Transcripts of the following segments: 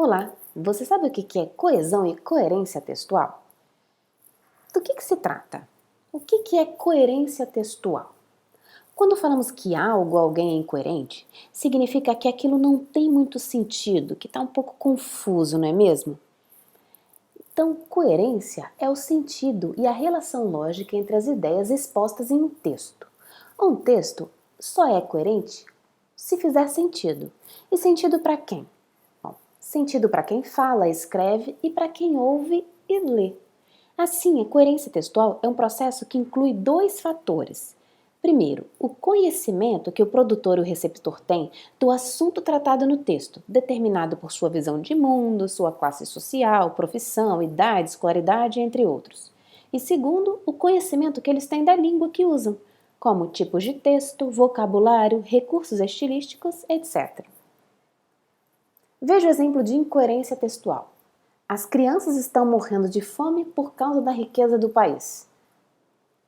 Olá, você sabe o que é coesão e coerência textual? Do que se trata? O que é coerência textual? Quando falamos que algo ou alguém é incoerente, significa que aquilo não tem muito sentido, que está um pouco confuso, não é mesmo? Então, coerência é o sentido e a relação lógica entre as ideias expostas em um texto. Um texto só é coerente se fizer sentido. E sentido para quem? Bom, sentido para quem fala, escreve e para quem ouve e lê. Assim, a coerência textual é um processo que inclui dois fatores. Primeiro, o conhecimento que o produtor e o receptor têm do assunto tratado no texto, determinado por sua visão de mundo, sua classe social, profissão, idade, escolaridade, entre outros. E segundo, o conhecimento que eles têm da língua que usam, como tipos de texto, vocabulário, recursos estilísticos, etc. Veja o exemplo de incoerência textual. As crianças estão morrendo de fome por causa da riqueza do país.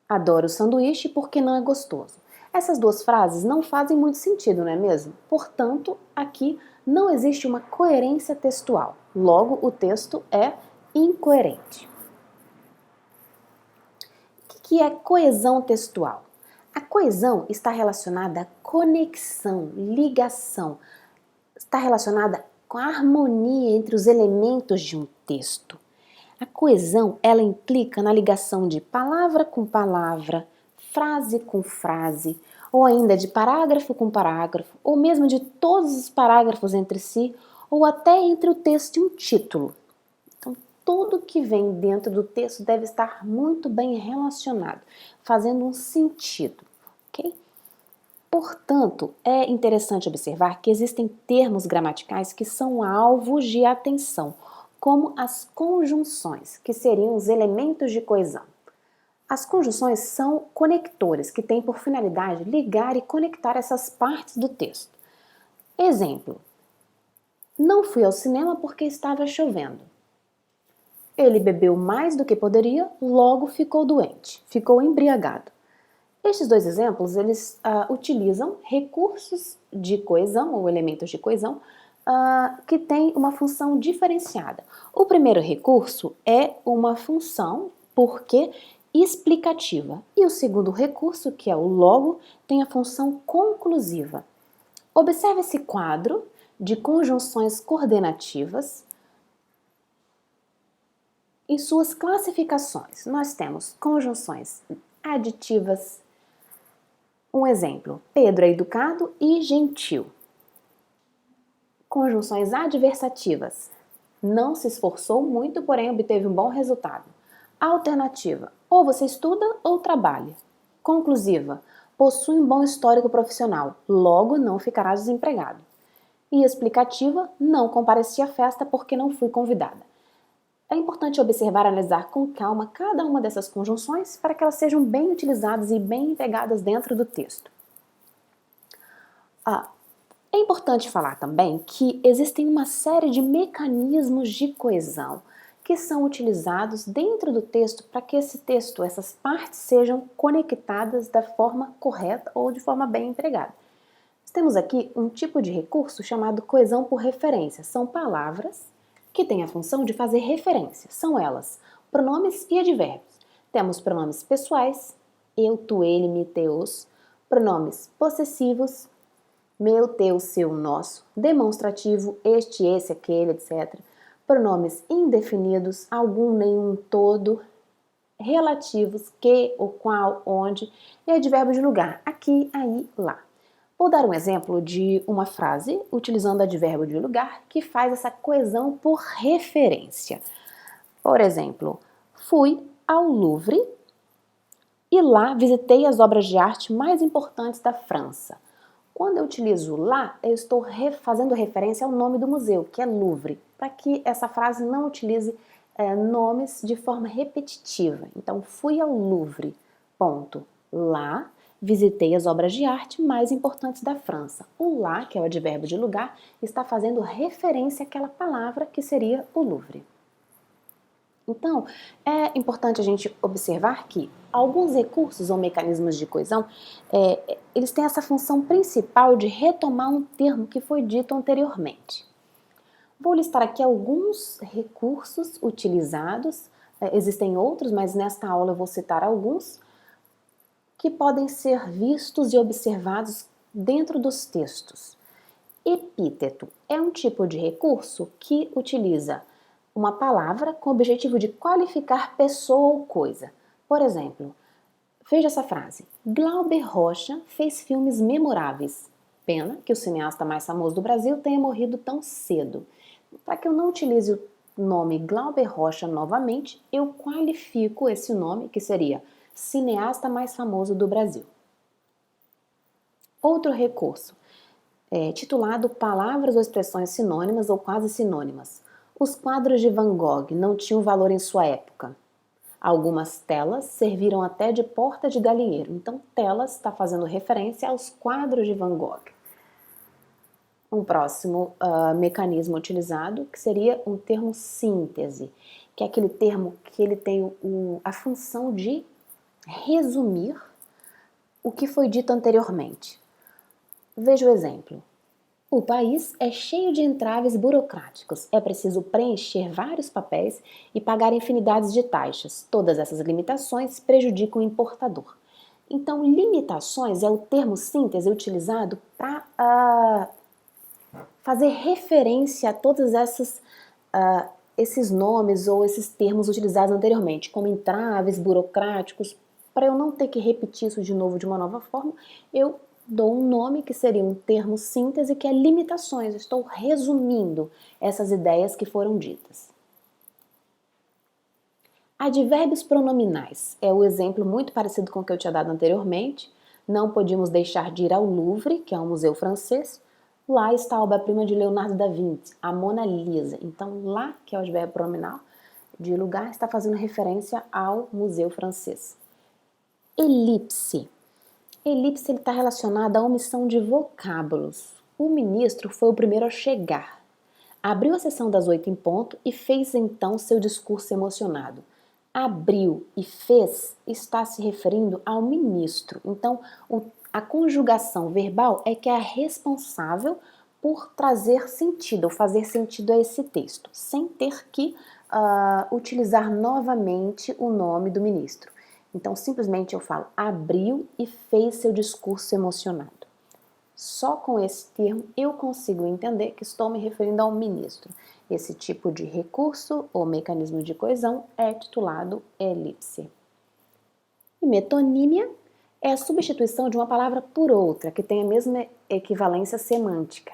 Adoro o sanduíche porque não é gostoso. Essas duas frases não fazem muito sentido, não é mesmo? Portanto, aqui não existe uma coerência textual. Logo, o texto é incoerente. O que é coesão textual? A coesão está relacionada à conexão, ligação, está relacionada com a harmonia entre os elementos de um texto. A coesão, ela implica na ligação de palavra com palavra, frase com frase, ou ainda de parágrafo com parágrafo, ou mesmo de todos os parágrafos entre si, ou até entre o texto e um título. Então, tudo que vem dentro do texto deve estar muito bem relacionado, fazendo um sentido, ok? Portanto, é interessante observar que existem termos gramaticais que são alvos de atenção, como as conjunções, que seriam os elementos de coesão. As conjunções são conectores, que têm por finalidade ligar e conectar essas partes do texto. Exemplo: não fui ao cinema porque estava chovendo. Ele bebeu mais do que poderia, logo ficou doente, ficou embriagado. Estes dois exemplos, eles utilizam recursos de coesão, ou elementos de coesão, que têm uma função diferenciada. O primeiro recurso é uma função porque explicativa. E o segundo recurso, que é o logo, tem a função conclusiva. Observe esse quadro de conjunções coordenativas e suas classificações. Nós temos conjunções aditivas. Um exemplo: Pedro é educado e gentil. Conjunções adversativas: não se esforçou muito, porém obteve um bom resultado. Alternativa: ou você estuda ou trabalha. Conclusiva: possui um bom histórico profissional, logo não ficará desempregado. E explicativa: não compareci à festa porque não fui convidada. É importante observar e analisar com calma cada uma dessas conjunções para que elas sejam bem utilizadas e bem empregadas dentro do texto. É importante falar também que existem uma série de mecanismos de coesão que são utilizados dentro do texto para que esse texto, essas partes, sejam conectadas da forma correta ou de forma bem empregada. Nós temos aqui um tipo de recurso chamado coesão por referência. São palavras que têm a função de fazer referência. São elas pronomes e advérbios. Temos pronomes pessoais, eu, tu, ele, me, teus, pronomes possessivos, meu, teu, seu, nosso, demonstrativo, este, esse, aquele, etc. Pronomes indefinidos, algum, nenhum, todo, relativos, que, o qual, onde, e advérbio de lugar, aqui, aí, lá. Vou dar um exemplo de uma frase utilizando advérbio de lugar que faz essa coesão por referência. Por exemplo, fui ao Louvre e lá visitei as obras de arte mais importantes da França. Quando eu utilizo lá, eu estou fazendo referência ao nome do museu, que é Louvre, para que essa frase não utilize nomes de forma repetitiva. Então, fui ao Louvre, ponto. Lá, visitei as obras de arte mais importantes da França. O lá, que é o advérbio de lugar, está fazendo referência àquela palavra que seria o Louvre. Então, é importante a gente observar que alguns recursos ou mecanismos de coesão, eles têm essa função principal de retomar um termo que foi dito anteriormente. Vou listar aqui alguns recursos utilizados, existem outros, mas nesta aula eu vou citar alguns, que podem ser vistos e observados dentro dos textos. Epíteto é um tipo de recurso que utiliza uma palavra com o objetivo de qualificar pessoa ou coisa. Por exemplo, veja essa frase: Glauber Rocha fez filmes memoráveis. Pena que o cineasta mais famoso do Brasil tenha morrido tão cedo. Para que eu não utilize o nome Glauber Rocha novamente, eu qualifico esse nome, que seria cineasta mais famoso do Brasil. Outro recurso, titulado Palavras ou expressões sinônimas ou quase sinônimas. Os quadros de Van Gogh não tinham valor em sua época. Algumas telas serviram até de porta de galinheiro. Então, telas está fazendo referência aos quadros de Van Gogh. Um próximo mecanismo utilizado, que seria um termo síntese, que é aquele termo que ele tem a função de resumir o que foi dito anteriormente. Veja o exemplo. O país é cheio de entraves burocráticos. É preciso preencher vários papéis e pagar infinidades de taxas. Todas essas limitações prejudicam o importador. Então, limitações é o termo síntese utilizado para fazer referência a todos esses nomes ou esses termos utilizados anteriormente, como entraves burocráticos. Para eu não ter que repetir isso de novo de uma nova forma, eu dou um nome que seria um termo síntese, que é limitações. Eu estou resumindo essas ideias que foram ditas. Advérbios pronominais é o exemplo muito parecido com o que eu tinha dado anteriormente. Não podíamos deixar de ir ao Louvre, que é um museu francês. Lá está a obra-prima de Leonardo da Vinci, a Mona Lisa. Então, lá, que é o advérbio pronominal de lugar, está fazendo referência ao museu francês. Elipse. Elipse está relacionada à omissão de vocábulos. O ministro foi o primeiro a chegar. Abriu a sessão das 8 em ponto e fez então seu discurso emocionado. Abriu e fez está se referindo ao ministro. Então, a conjugação verbal é que é a responsável por trazer sentido, ou fazer sentido a esse texto, sem ter que utilizar novamente o nome do ministro. Então, simplesmente eu falo, abriu e fez seu discurso emocionado. Só com esse termo eu consigo entender que estou me referindo ao ministro. Esse tipo de recurso ou mecanismo de coesão é titulado elipse. E metonímia é a substituição de uma palavra por outra, que tem a mesma equivalência semântica.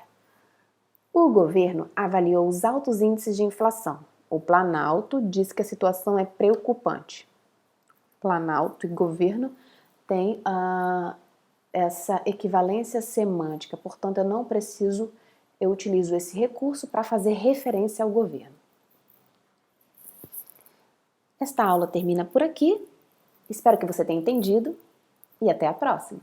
O governo avaliou os altos índices de inflação. O Planalto diz que a situação é preocupante. Planalto e governo têm essa equivalência semântica, portanto eu utilizo esse recurso para fazer referência ao governo. Esta aula termina por aqui, espero que você tenha entendido e até a próxima!